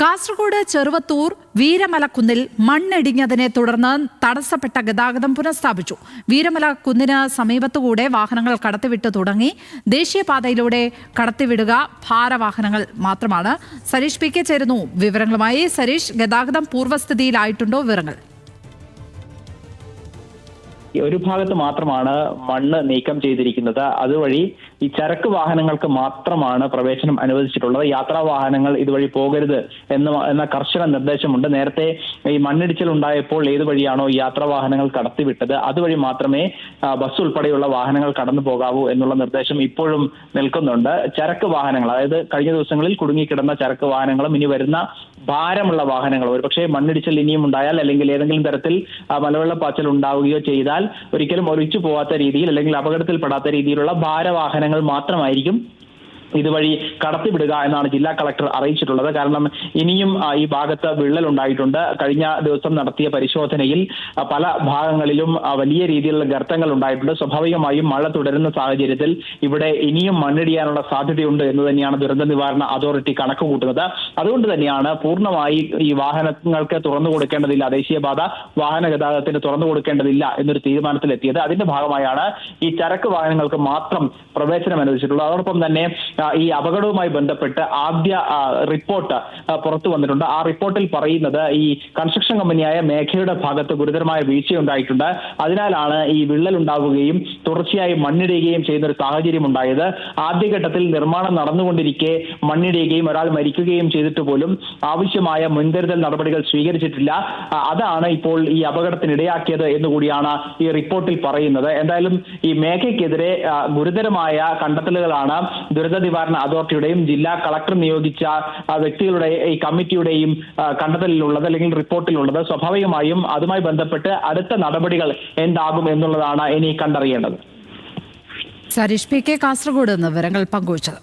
കാസർഗോഡ് ചെറുവത്തൂർ വീരമലക്കുന്നിൽ മണ്ണിടിഞ്ഞതിനെ തുടർന്ന് തടസ്സപ്പെട്ട ഗതാഗതം പുനഃസ്ഥാപിച്ചു. വീരമലക്കുന്നിന് സമീപത്തുകൂടെ വാഹനങ്ങൾ കടത്തിവിട്ടു തുടങ്ങി. ദേശീയപാതയിലൂടെ കടത്തിവിടുക ഭാരവാഹനങ്ങൾ മാത്രമാണ്. സരീഷ് പി കെ ചേരുന്നു വിവരങ്ങളുമായി. സരീഷ്, ഗതാഗതം പൂർവ്വസ്ഥിതിയിലായിട്ടുണ്ടോ? വിവരങ്ങൾ. ഒരു ഭാഗത്ത് മാത്രമാണ് മണ്ണ് നീക്കം ചെയ്തിരിക്കുന്നത്. അതുവഴി ഈ ചരക്ക് വാഹനങ്ങൾക്ക് മാത്രമാണ് പ്രവേശനം അനുവദിച്ചിട്ടുള്ളത്. യാത്രാ വാഹനങ്ങൾ ഇതുവഴി പോകരുത് എന്ന കർശന നിർദ്ദേശമുണ്ട്. നേരത്തെ ഈ മണ്ണിടിച്ചിൽ ഉണ്ടായപ്പോൾ ഏതുവഴിയാണോ ഈ യാത്രാ വാഹനങ്ങൾ കടത്തിവിട്ടത് അതുവഴി മാത്രമേ ബസ് ഉൾപ്പെടെയുള്ള വാഹനങ്ങൾ കടന്നു പോകാവൂ എന്നുള്ള നിർദ്ദേശം ഇപ്പോഴും നിൽക്കുന്നുണ്ട്. ചരക്ക് വാഹനങ്ങൾ, അതായത് കഴിഞ്ഞ ദിവസങ്ങളിൽ കുടുങ്ങിക്കിടന്ന ചരക്ക് വാഹനങ്ങളും ഇനി വരുന്ന ഭാരമുള്ള വാഹനങ്ങൾ, ഒരുപക്ഷെ മണ്ണിടിച്ചിൽ ഇനിയും ഉണ്ടായാൽ അല്ലെങ്കിൽ ഏതെങ്കിലും തരത്തിൽ മലവെള്ളപ്പാച്ചൽ ഉണ്ടാവുകയോ ചെയ്താൽ ഒരിക്കലും ഒലിച്ചു പോകാത്ത രീതിയിൽ അല്ലെങ്കിൽ അപകടത്തിൽപ്പെടാത്ത രീതിയിലുള്ള ഭാരവാഹനങ്ങൾ മാത്രമായിരിക്കും ഇതുവഴി കടത്തിവിടുക എന്നാണ് ജില്ലാ കളക്ടർ അറിയിച്ചിട്ടുള്ളത്. കാരണം ഇനിയും ഈ ഭാഗത്ത് വിള്ളൽ ഉണ്ടായിട്ടുണ്ട്. കഴിഞ്ഞ ദിവസം നടത്തിയ പരിശോധനയിൽ പല ഭാഗങ്ങളിലും വലിയ രീതിയിലുള്ള ഗർത്തങ്ങൾ ഉണ്ടായിട്ടുണ്ട്. സ്വാഭാവികമായും മഴ തുടരുന്ന സാഹചര്യത്തിൽ ഇവിടെ ഇനിയും മണ്ണിടിയാനുള്ള സാധ്യതയുണ്ട് എന്ന് തന്നെയാണ് ദുരന്ത നിവാരണ അതോറിറ്റി കണക്ക് കൂട്ടുന്നത്. അതുകൊണ്ട് തന്നെയാണ് പൂർണ്ണമായി ഈ വാഹനങ്ങൾക്ക് തുറന്നു കൊടുക്കേണ്ടതില്ല, ദേശീയപാത വാഹന ഗതാഗതത്തിന് തുറന്നു കൊടുക്കേണ്ടതില്ല എന്നൊരു തീരുമാനത്തിലെത്തിയത്. അതിന്റെ ഭാഗമായാണ് ഈ ചരക്ക് വാഹനങ്ങൾക്ക് മാത്രം പ്രവേശനം അനുവദിച്ചിട്ടുള്ളത്. അതോടൊപ്പം തന്നെ ഈ അപകടവുമായി ബന്ധപ്പെട്ട് ആദ്യ റിപ്പോർട്ട് പുറത്തു വന്നിട്ടുണ്ട്. ആ റിപ്പോർട്ടിൽ പറയുന്നത് ഈ കൺസ്ട്രക്ഷൻ കമ്പനിയായ മേഘയുടെ ഭാഗത്ത് ഗുരുതരമായ വീഴ്ചയുണ്ടായിട്ടുണ്ട്. അതിനാലാണ് ഈ വിള്ളൽ ഉണ്ടാവുകയും തുടർച്ചയായി മണ്ണിടുകയും ചെയ്യുന്ന ഒരു സാഹചര്യം ഉണ്ടായത്. ആദ്യഘട്ടത്തിൽ നിർമ്മാണം നടന്നുകൊണ്ടിരിക്കെ മണ്ണിടുകയും ഒരാൾ മരിക്കുകയും ചെയ്തിട്ട് പോലും ആവശ്യമായ മുൻകരുതൽ നടപടികൾ സ്വീകരിച്ചിട്ടില്ല. അതാണ് ഇപ്പോൾ ഈ അപകടത്തിനിടയാക്കിയത് എന്നുകൂടിയാണ് ഈ റിപ്പോർട്ടിൽ പറയുന്നത്. എന്തായാലും ഈ മേഘയ്ക്കെതിരെ ഗുരുതരമായ കണ്ടെത്തലുകളാണ് ദുരന്ത നിവാരണ അതോറിറ്റിയുടെയും ജില്ലാ കളക്ടർ നിയോഗിച്ച വ്യക്തികളുടെ ഈ കമ്മിറ്റിയുടെയും കണ്ടെത്തലിലുള്ളത് അല്ലെങ്കിൽ റിപ്പോർട്ടിലുള്ളത്. സ്വാഭാവികമായും അതുമായി ബന്ധപ്പെട്ട് അടുത്ത നടപടികൾ എന്താകും എന്നുള്ളതാണ് ഇനി കണ്ടറിയേണ്ടത്. സരീഷ് പി കെ കാസർഗോഡ് നിന്ന് വിവരങ്ങൾ പങ്കുവച്ചത്.